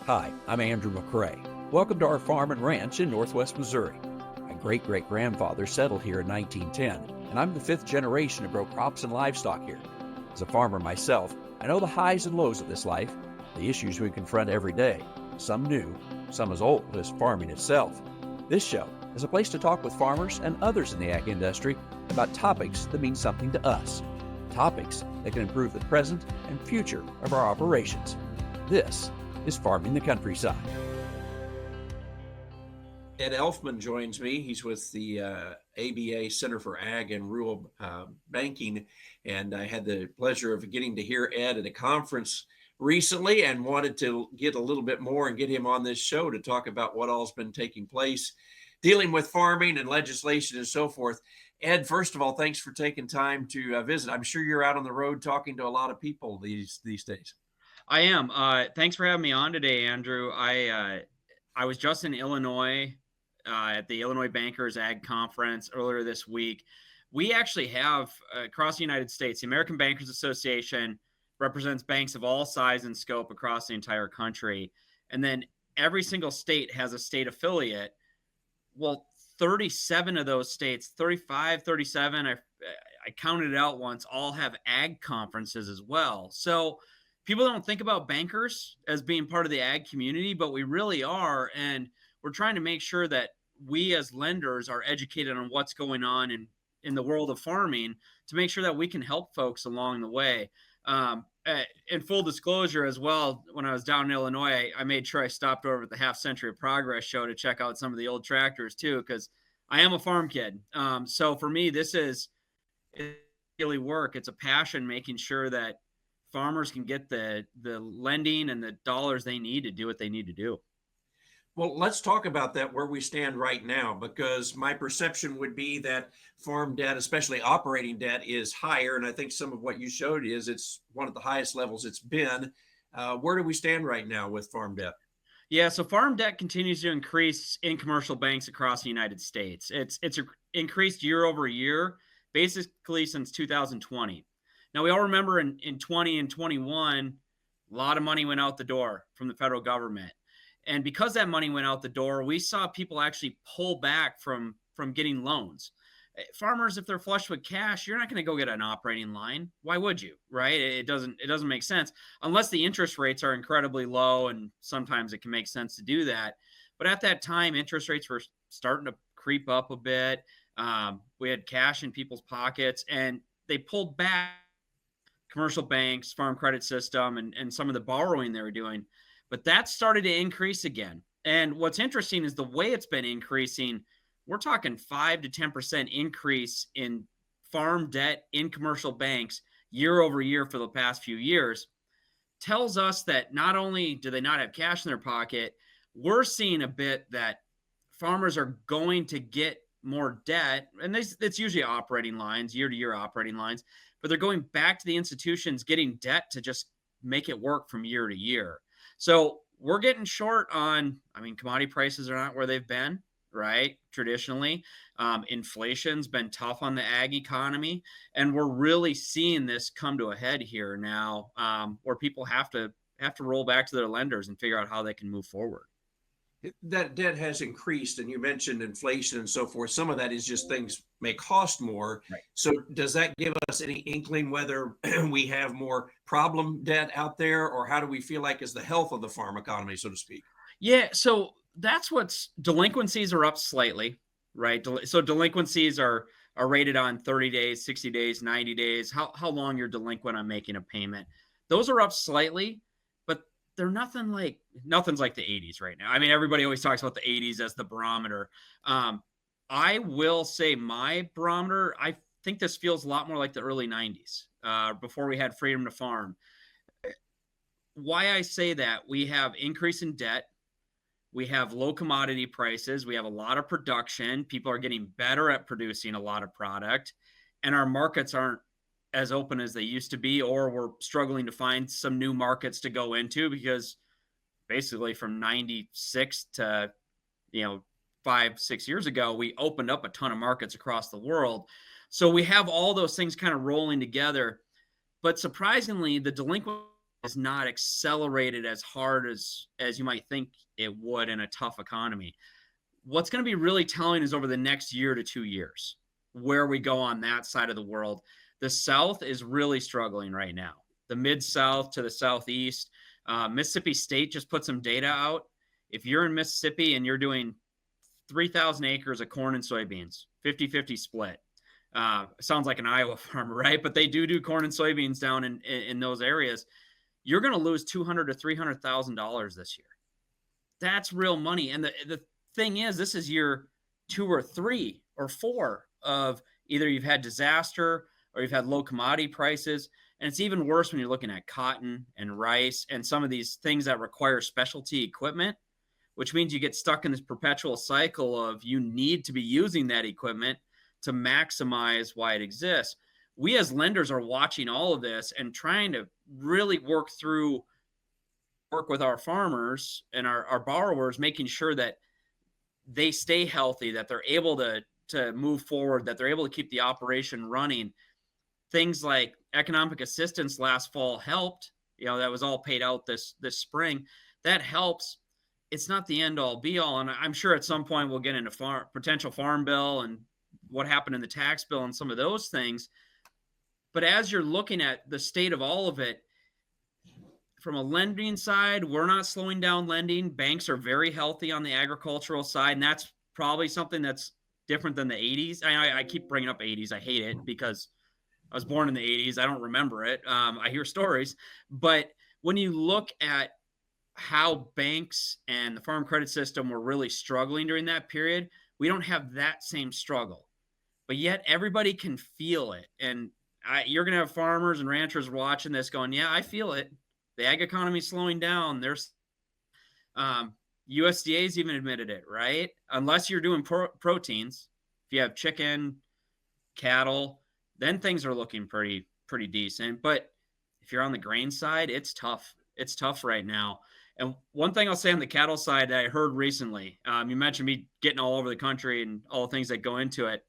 Hi, I'm Andrew McCrae. Welcome to our farm and ranch in northwest Missouri. My great-great-grandfather settled here in 1910, and I'm the fifth generation to grow crops and livestock here. As a farmer myself, I know the highs and lows of this life, the issues we confront every day, some new, some as old as farming itself. This show is a place to talk with farmers and others in the ag industry about topics that mean something to us, topics that can improve the present and future of our operations. This is Farming the Countryside. Ed Elfman joins me. He's with the ABA Center for Ag and Rural Banking, and I had the pleasure of getting to hear Ed at a conference recently and wanted to get a little bit more and get him on this show to talk about what all's been taking place, dealing with farming and legislation and so forth. Ed, first of all, thanks for taking time to visit. I'm sure you're out on the road talking to a lot of people these days. I am. Thanks for having me on today, Andrew. I was just in Illinois at the Illinois Bankers Ag Conference earlier this week. We actually have across the United States, the American Bankers Association represents banks of all size and scope across the entire country. And then every single state has a state affiliate. Well, 37 of those states, 35, 37, I counted it out once, all have ag conferences as well. So people don't think about bankers as being part of the ag community, but we really are. And we're trying to make sure that we as lenders are educated on what's going on in the world of farming to make sure that we can help folks along the way. In full disclosure as well, when I was down in Illinois, I made sure I stopped over at the Half Century of Progress show to check out some of the old tractors too, because I am a farm kid. So for me, this is really work. It's a passion, making sure that farmers can get the lending and the dollars they need to do what they need to do. Well, let's talk about that, where we stand right now, because my perception would be that farm debt, especially operating debt, is higher. And I think some of what you showed is it's one of the highest levels it's been. Where do we stand right now with farm debt? Yeah, so farm debt continues to increase in commercial banks across the United States. It's increased year over year, basically since 2020. Now, we all remember in 20 and 21, a lot of money went out the door from the federal government. And because that money went out the door, we saw people actually pull back from getting loans. Farmers, if they're flush with cash, you're not going to go get an operating line. Why would you, right? It doesn't make sense unless the interest rates are incredibly low, and sometimes it can make sense to do that. But at that time, interest rates were starting to creep up a bit. We had cash in people's pockets, and they pulled back commercial banks, farm credit system, and some of the borrowing they were doing. But that started to increase again. And what's interesting is the way it's been increasing. We're talking 5 to 10% increase in farm debt in commercial banks year over year for the past few years. Tells us that not only do they not have cash in their pocket, we're seeing a bit that farmers are going to get more debt. And it's usually operating lines, year to year operating lines, but they're going back to the institutions getting debt to just make it work from year to year. So we're getting short on, commodity prices are not where they've been, right? Traditionally, inflation's been tough on the ag economy, and we're really seeing this come to a head here now, where people have to roll back to their lenders and figure out how they can move forward. That debt has increased, and you mentioned inflation and so forth. Some of that is just things may cost more. Right. So does that give us any inkling whether we have more problem debt out there, or how do we feel like is the health of the farm economy, so to speak? Yeah, so that's delinquencies are up slightly, right? So delinquencies are rated on 30 days, 60 days, 90 days, how long you're delinquent on making a payment. Those are up slightly, but they're nothing's like the 80s right now. Everybody always talks about the 80s as the barometer. I will say my barometer, I think this feels a lot more like the early 90s, before we had freedom to farm. Why I say that, we have increase in debt. We have low commodity prices. We have a lot of production. People are getting better at producing a lot of product, and our markets aren't as open as they used to be, or we're struggling to find some new markets to go into, because basically from 96 to, 5-6 years ago, we opened up a ton of markets across the world. So we have all those things kind of rolling together. But surprisingly, the delinquency is not accelerated as hard as you might think it would in a tough economy. What's going to be really telling is over the next year to 2 years where we go on that side of the world. The South is really struggling right now. The Mid-South to the Southeast. Mississippi State just put some data out. If you're in Mississippi and you're doing 3,000 acres of corn and soybeans, 50-50 split. Sounds like an Iowa farmer, right? But they do corn and soybeans down in those areas. You're going to lose $200,000 to $300,000 this year. That's real money. And the thing is, this is year 2 or 3 or 4 of either you've had disaster or you've had low commodity prices. And it's even worse when you're looking at cotton and rice and some of these things that require specialty equipment, which means you get stuck in this perpetual cycle of you need to be using that equipment to maximize why it exists. We as lenders are watching all of this and trying to really work with our farmers and our borrowers, making sure that they stay healthy, that they're able to move forward, that they're able to keep the operation running. Things like economic assistance last fall helped. That was all paid out this spring. That helps. It's not the end all be all. And I'm sure at some point we'll get into potential farm bill and what happened in the tax bill and some of those things. But as you're looking at the state of all of it, from a lending side, we're not slowing down lending. Banks are very healthy on the agricultural side. And that's probably something that's different than the 80s. I keep bringing up 80s. I hate it because I was born in the 80s. I don't remember it. I hear stories. But when you look at how banks and the farm credit system were really struggling during that period, we don't have that same struggle. But yet everybody can feel it. And you're going to have farmers and ranchers watching this going, yeah, I feel it. The ag economy is slowing down. There's USDA's even admitted it, right? Unless you're doing proteins, if you have chicken, cattle, then things are looking pretty decent. But if you're on the grain side, it's tough. It's tough right now. And one thing I'll say on the cattle side that I heard recently, you mentioned me getting all over the country and all the things that go into it.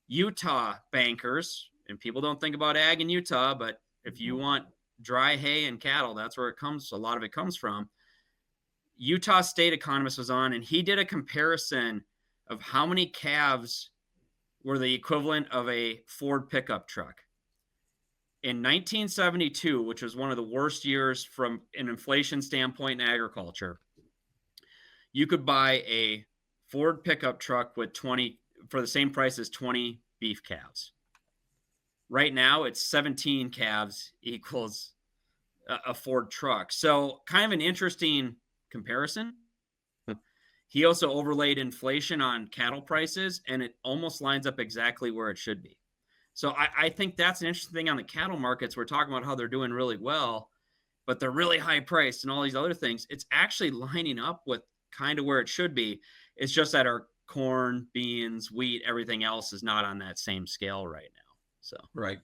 Utah bankers, and people don't think about ag in Utah, but if you want dry hay and cattle, that's where a lot of it comes from. Utah state economist was on, and he did a comparison of how many calves were the equivalent of a Ford pickup truck. In 1972, which was one of the worst years from an inflation standpoint in agriculture, you could buy a Ford pickup truck with 20 for the same price as 20 beef calves. Right now, it's 17 calves equals a Ford truck. So kind of an interesting comparison. He also overlaid inflation on cattle prices, and it almost lines up exactly where it should be. So I think that's an interesting thing on the cattle markets. We're talking about how they're doing really well, but they're really high priced and all these other things. It's actually lining up with kind of where it should be. It's just that our corn, beans, wheat, everything else is not on that same scale right now. So Right.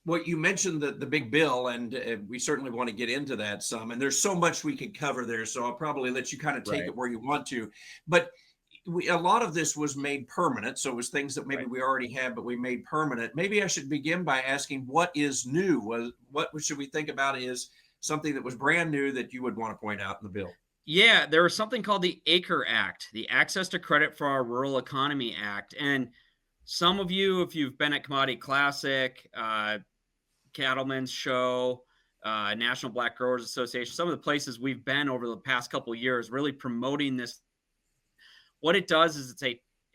Well, you mentioned the big bill, and we certainly want to get into that some. And there's so much we could cover there, so I'll probably let you kind of take it where you want to. But a lot of this was made permanent, so it was things that maybe we already had, but we made permanent. Maybe I should begin by asking what is new? What should we think about is something that was brand new that you would want to point out in the bill? Yeah, there was something called the ACRE Act, the Access to Credit for Our Rural Economy Act. And some of you, if you've been at Commodity Classic, Cattlemen's Show, National Black Growers Association, some of the places we've been over the past couple of years really promoting this. What it does is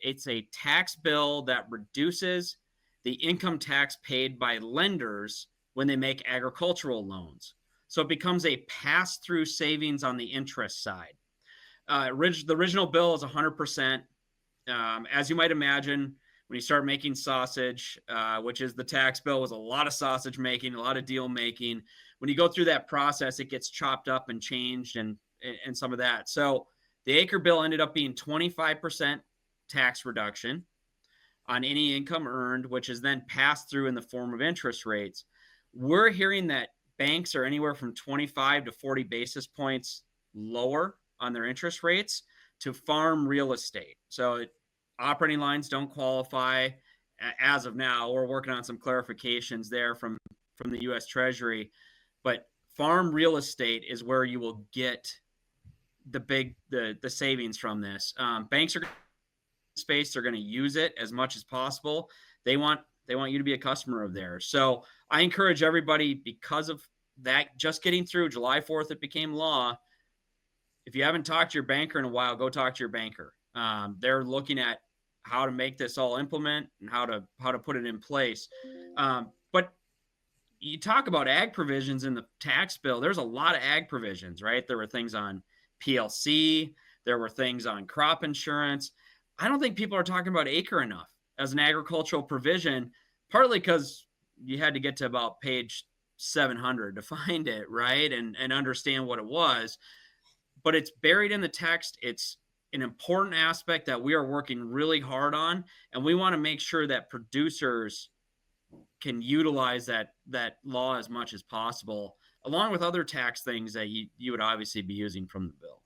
it's a tax bill that reduces the income tax paid by lenders when they make agricultural loans. So it becomes a pass-through savings on the interest side. The original bill is 100%. As you might imagine, when you start making sausage, which is the tax bill, was a lot of sausage making, a lot of deal making. When you go through that process, it gets chopped up and changed and some of that. So the ACRE bill ended up being 25% tax reduction on any income earned, which is then passed through in the form of interest rates. We're hearing that banks are anywhere from 25 to 40 basis points lower on their interest rates to farm real estate. So operating lines don't qualify as of now. We're working on some clarifications there from the U.S. Treasury. But farm real estate is where you will get the savings from this. Banks are space, they're going to use it as much as possible. They want you to be a customer of theirs. So I encourage everybody, because of that, just getting through July 4th, it became law. If you haven't talked to your banker in a while, go talk to your banker. They're looking at how to make this all implement and how to put it in place. But you talk about ag provisions in the tax bill. There's a lot of ag provisions, right? There were things on PLC. There were things on crop insurance. I don't think people are talking about ACRE enough as an agricultural provision, partly because you had to get to about page 700 to find it, right? And understand what it was. But it's buried in the text. It's an important aspect that we are working really hard on. And we want to make sure that producers can utilize that law as much as possible, along with other tax things that you would obviously be using from the bill.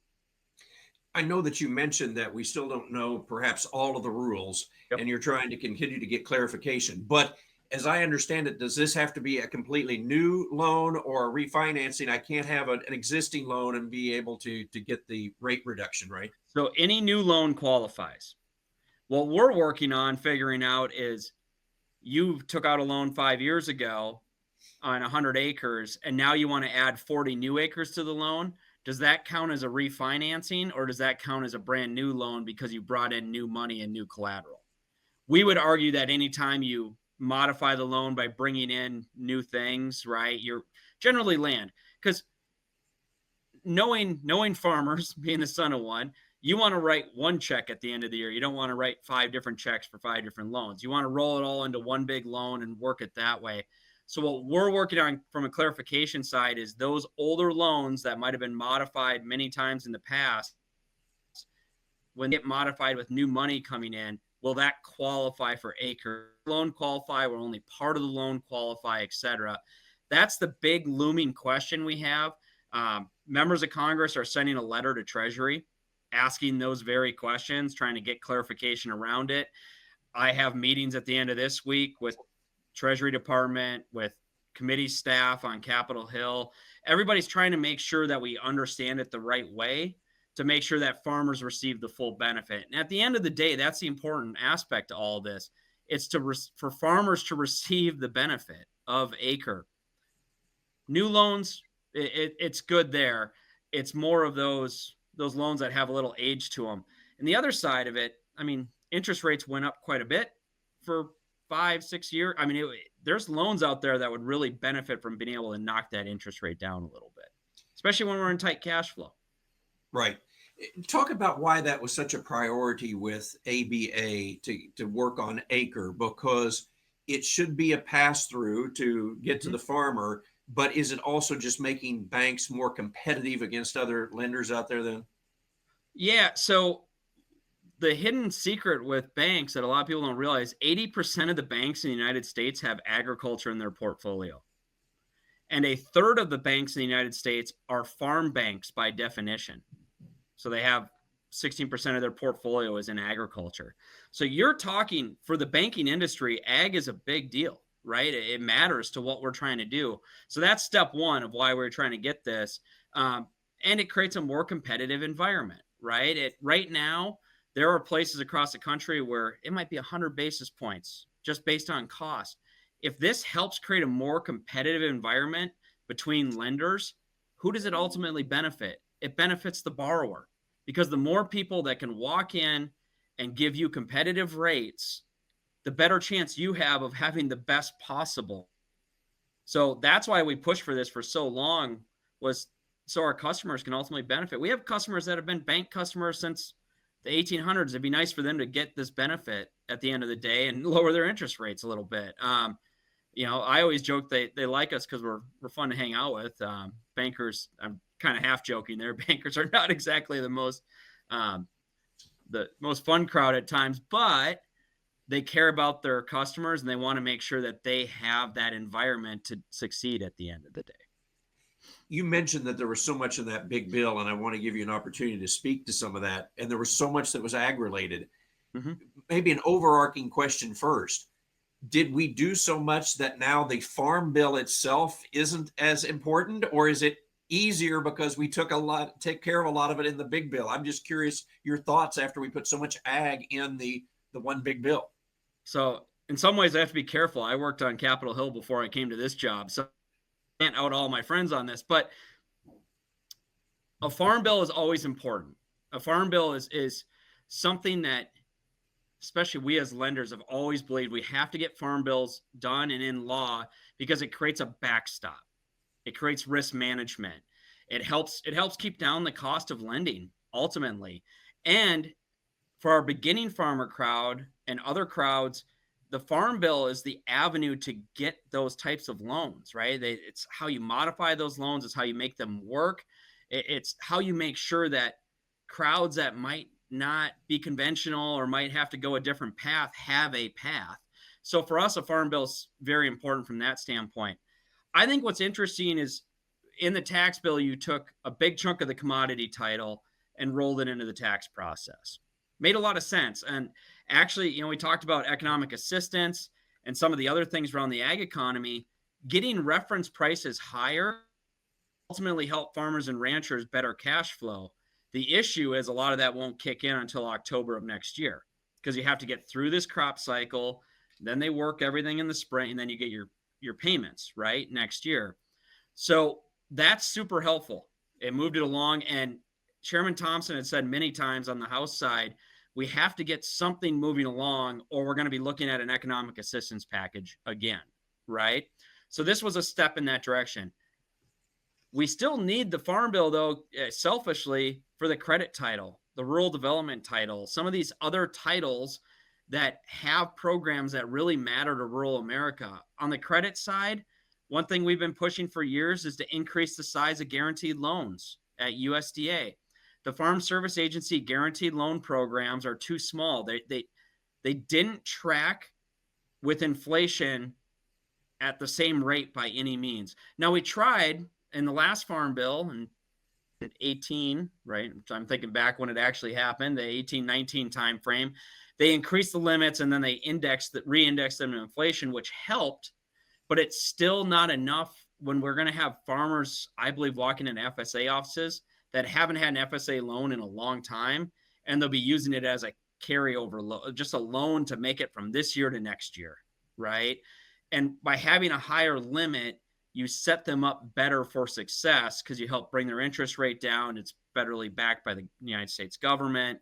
I know that you mentioned that we still don't know perhaps all of the rules, Yep. and you're trying to continue to get clarification. But as I understand it, does this have to be a completely new loan or a refinancing? I can't have an existing loan and be able to get the rate reduction, right? So any new loan qualifies. What we're working on figuring out is, you took out a loan 5 years ago on 100 acres, and now you want to add 40 new acres to the loan. Does that count as a refinancing, or does that count as a brand new loan because you brought in new money and new collateral? We would argue that anytime you modify the loan by bringing in new things, right, you're generally land. Because knowing farmers, being the son of one, you want to write one check at the end of the year. You don't want to write 5 different checks for 5 different loans. You want to roll it all into one big loan and work it that way. So what we're working on from a clarification side is those older loans that might have been modified many times in the past, when they get modified with new money coming in, will that qualify for ACRE? Loan qualify? Will only part of the loan qualify, et cetera? That's the big looming question we have. Members of Congress are sending a letter to Treasury asking those very questions, trying to get clarification around it. I have meetings at the end of this week with Treasury Department, with committee staff on Capitol Hill. Everybody's trying to make sure that we understand it the right way to make sure that farmers receive the full benefit. And at the end of the day, that's the important aspect to all of this. It's for farmers to receive the benefit of ACRE. New loans, it's good there. It's more of those loans that have a little age to them. And the other side of it, I mean, interest rates went up quite a bit for 5-6 years. I mean, there's loans out there that would really benefit from being able to knock that interest rate down a little bit, especially when we're in tight cash flow. Right. Talk about why that was such a priority with ABA to work on ACRE, because it should be a pass through to get to the farmer, but is it also just making banks more competitive against other lenders out there then? Yeah. So the hidden secret with banks that a lot of people don't realize, 80% of the banks in the United States have agriculture in their portfolio. And a third of the banks in the United States are farm banks by definition. So they have 16% of their portfolio is in agriculture. So you're talking, for the banking industry, ag is a big deal, right? It matters to what we're trying to do. So that's step one of why we're trying to get this. And it creates a more competitive environment, right? Right now, there are places across the country where it might be 100 basis points just based on cost. If this helps create a more competitive environment between lenders, who does it ultimately benefit? It benefits the borrower, because the more people that can walk in and give you competitive rates, the better chance you have of having the best possible. So that's why we pushed for this for so long, was so our customers can ultimately benefit. We have customers that have been bank customers since the 1800s. It'd be nice for them to get this benefit at the end of the day and lower their interest rates a little bit. I always joke they like us because we're fun to hang out with. Bankers, I'm kind of half joking there. Bankers are not exactly the most fun crowd at times, but they care about their customers and they want to make sure that they have that environment to succeed at the end of the day. You mentioned that there was so much in that big bill, and I want to give you an opportunity to speak to some of that. And there was so much that was ag related. Mm-hmm. Maybe an overarching question first. did we do so much that now the farm bill itself isn't as important, or is it easier because we take care of a lot of it in the big bill? I'm just curious your thoughts after we put so much ag in the one big bill. So in some ways, I have to be careful. I worked on Capitol Hill before I came to this job, so I can't out all my friends on this. But a farm bill is always important. A farm bill is something that, especially we as lenders, have always believed we have to get farm bills done and in law because it creates a backstop. It creates risk management. It helps keep down the cost of lending ultimately. And for our beginning farmer crowd and other crowds, the farm bill is the avenue to get those types of loans, right? It's how you modify those loans. It's how you make them work. It's how you make sure that crowds that might not be conventional or might have to go a different path have a path. So for us, a farm bill is very important from that standpoint. I think what's interesting is in the tax bill, you took a big chunk of the commodity title and rolled it into the tax process. Made a lot of sense. And actually, we talked about economic assistance and some of the other things around the ag economy. Getting reference prices higher ultimately help farmers and ranchers better cash flow. The issue is a lot of that won't kick in until October of next year because you have to get through this crop cycle. Then they work everything in the spring, and then you get your payments, right, next year. So that's super helpful. It moved it along. And Chairman Thompson had said many times on the House side, we have to get something moving along or we're going to be looking at an economic assistance package again, right? So this was a step in that direction. We still need the farm bill, though, selfishly, for the credit title, the rural development title, some of these other titles that have programs that really matter to rural America. On the credit side, one thing we've been pushing for years is to increase the size of guaranteed loans at USDA. The Farm Service Agency guaranteed loan programs are too small. They didn't track with inflation at the same rate by any means. Now, we tried in the last farm bill in 18, right? I'm thinking back when it actually happened, the 18-19 time frame. They increased the limits and then they re-indexed them to inflation, which helped, but it's still not enough when we're going to have farmers, I believe, walking in FSA offices that haven't had an FSA loan in a long time, and they'll be using it as a carryover loan, just a loan to make it from this year to next year, right? And by having a higher limit, you set them up better for success because you help bring their interest rate down. It's federally backed by the United States government.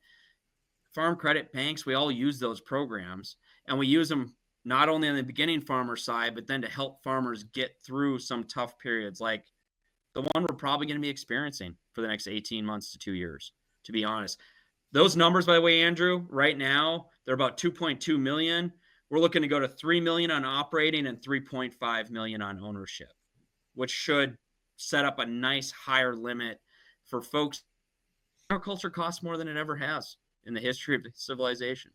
Farm credit banks, we all use those programs, and we use them not only on the beginning farmer side, but then to help farmers get through some tough periods like the one we're probably going to be experiencing for the next 18 months to 2 years, to be honest. Those numbers, by the way, Andrew, right now, they're about 2.2 million. We're looking to go to 3 million on operating and 3.5 million on ownership, which should set up a nice higher limit for folks. Agriculture costs more than it ever has in the history of civilization.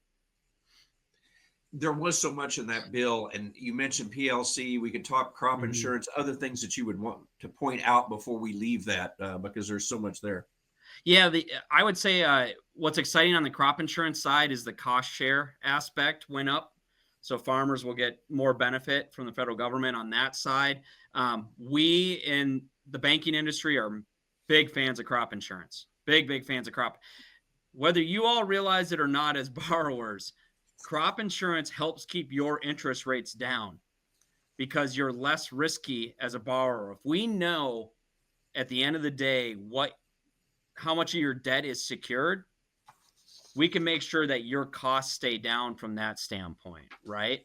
There was so much in that bill, and you mentioned PLC. We could talk crop insurance, other things that you would want to point out before we leave that, because there's so much there. Yeah, I would say what's exciting on the crop insurance side is the cost share aspect went up. So farmers will get more benefit from the federal government on that side. We in the banking industry are big fans of crop insurance, big fans of crop. Whether you all realize it or not as borrowers, crop insurance helps keep your interest rates down because you're less risky as a borrower. If we know at the end of the day how much of your debt is secured, we can make sure that your costs stay down from that standpoint, right?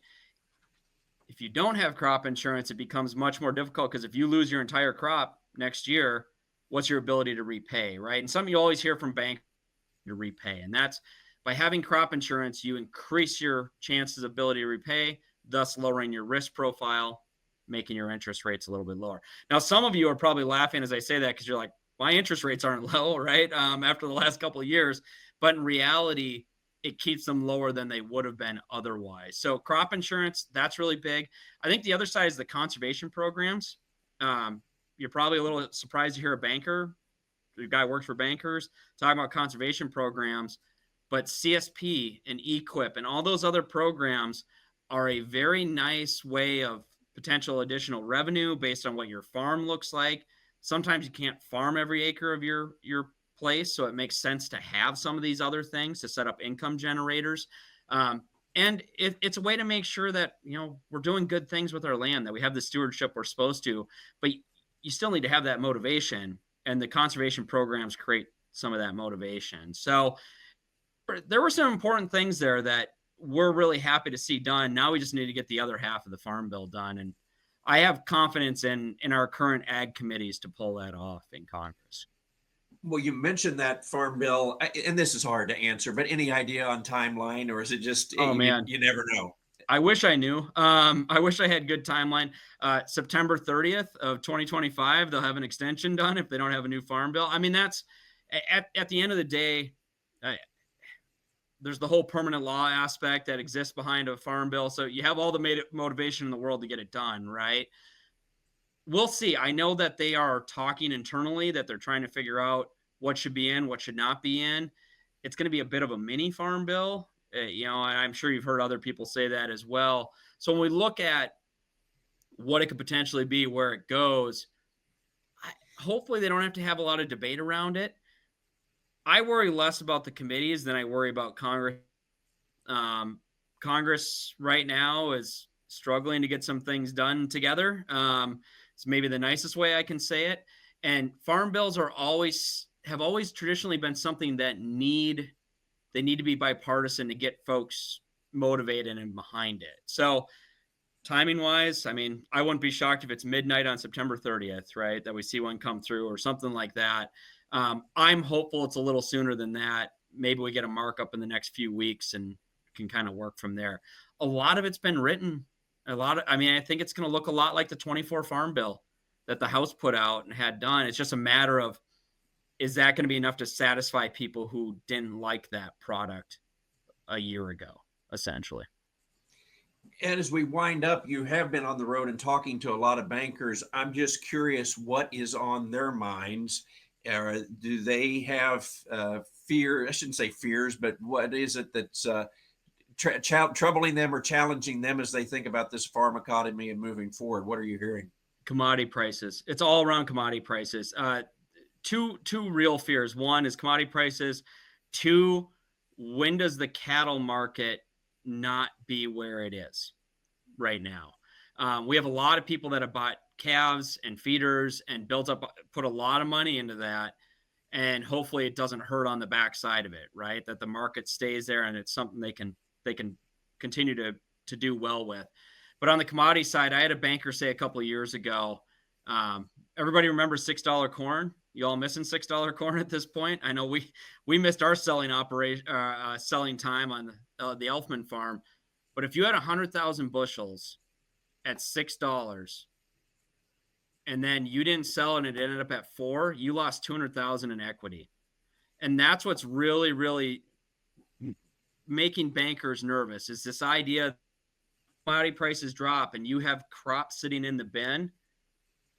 If you don't have crop insurance, it becomes much more difficult because if you lose your entire crop next year, what's your ability to repay, right? And some you always hear from banks to repay, and that's by having crop insurance, you increase your chances of ability to repay, thus lowering your risk profile, making your interest rates a little bit lower. Now, some of you are probably laughing as I say that because you're like, my interest rates aren't low, right? After the last couple of years, but in reality, it keeps them lower than they would have been otherwise. So crop insurance, that's really big. I think the other side is the conservation programs. You're probably a little surprised to hear a banker, the guy who works for bankers, talking about conservation programs. But CSP and EQIP and all those other programs are a very nice way of potential additional revenue based on what your farm looks like. Sometimes you can't farm every acre of your place, so it makes sense to have some of these other things to set up income generators. And it's a way to make sure that, we're doing good things with our land, that we have the stewardship we're supposed to, but you still need to have that motivation, and the conservation programs create some of that motivation. So there were some important things there that we're really happy to see done. Now we just need to get the other half of the farm bill done. And I have confidence in our current ag committees to pull that off in Congress. Well, you mentioned that farm bill, and this is hard to answer, but any idea on timeline, or is it just, man, you never know? I wish I knew. I wish I had good timeline. September 30th of 2025, they'll have an extension done if they don't have a new farm bill. I mean, that's at the end of the day, there's the whole permanent law aspect that exists behind a farm bill. So you have all the motivation in the world to get it done, right? We'll see. I know that they are talking internally, that they're trying to figure out what should be in, what should not be in. It's going to be a bit of a mini farm bill, and I'm sure you've heard other people say that as well. So when we look at what it could potentially be, where it goes, hopefully they don't have to have a lot of debate around it. I worry less about the committees than I worry about Congress. Congress right now is struggling to get some things done together. It's maybe the nicest way I can say it. And farm bills have always traditionally been something that need to be bipartisan to get folks motivated and behind it. So timing wise, I mean, I wouldn't be shocked if it's midnight on September 30th, right? That we see one come through or something like that. I'm hopeful it's a little sooner than that. Maybe we get a markup in the next few weeks and can kind of work from there. A lot of it's been written. I think it's going to look a lot like the 24 farm bill that the House put out and had done. It's just a matter of, is that going to be enough to satisfy people who didn't like that product a year ago, essentially? And as we wind up, you have been on the road and talking to a lot of bankers. I'm just curious what is on their minds. Do they have fear? I shouldn't say fears, but what is it that's troubling them or challenging them as they think about this farm economy and moving forward? What are you hearing? Commodity prices. It's all around commodity prices. Two real fears. One is commodity prices. Two, when does the cattle market not be where it is right now? We have a lot of people that have bought calves and feeders and put a lot of money into that. And hopefully it doesn't hurt on the backside of it, right? That the market stays there and it's something they can continue to do well with. But on the commodity side, I had a banker say a couple of years ago, everybody remembers $6 corn. You all missing $6 corn at this point? I know we missed our selling time on the Elfman farm. But if you had 100,000 bushels at $6 and then you didn't sell and it ended up at $4, you lost 200,000 in equity. And that's what's really, really making bankers nervous, is this idea commodity prices drop and you have crops sitting in the bin.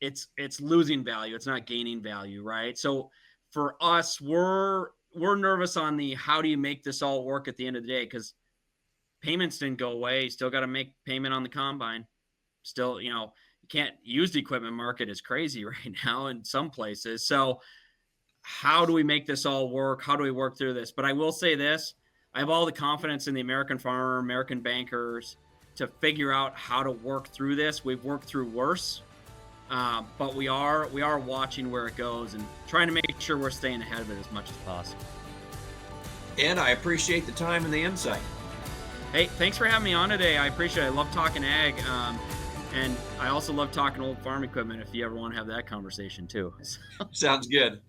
It's losing value. It's not gaining value, right? So for us, we're nervous on the how do you make this all work at the end of the day, because payments didn't go away. You still got to make payment on the combine. Still, you can't use the equipment market is crazy right now in some places. So how do we make this all work? How do we work through this? But I will say this, I have all the confidence in the American farmer, American bankers to figure out how to work through this. We've worked through worse, but we are watching where it goes and trying to make sure we're staying ahead of it as much as possible. And I appreciate the time and the insight. Hey, thanks for having me on today. I appreciate it. I love talking ag. And I also love talking old farm equipment if you ever want to have that conversation too. Sounds good.